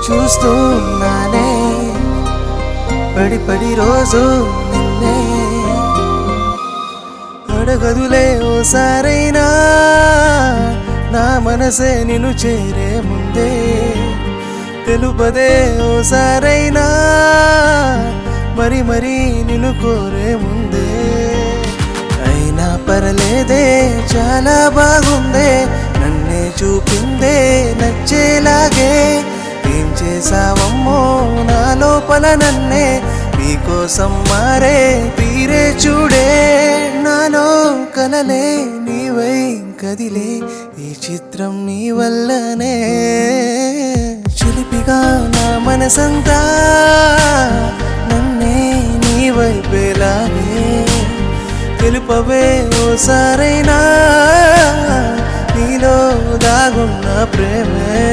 చూస్తున్నానే పడి పడి రోజు నిన్నే అడగదులే ఓసారైనా నా మనసే నిన్ను చేరే ముందే తెలుపదే ఓసారైనా మరి మరి నిన్ను కోరే ముందే అయినా పర్లేదే చాలా బాగుందే నన్నే చూపిందే నచ్చేలాగే ఏం చేసావమ్మో నా లోపల నన్నే నీకోసం మారే తీరే చూడే నాలో కలలే నీవై కదిలే ఈ చిత్రం నీ వల్లనే చిలిపిగా నా మనసంతా నన్నే నీ వైపేలాగే తెలుపవే ఓసారైనా నీలో దాగున్న ప్రేమే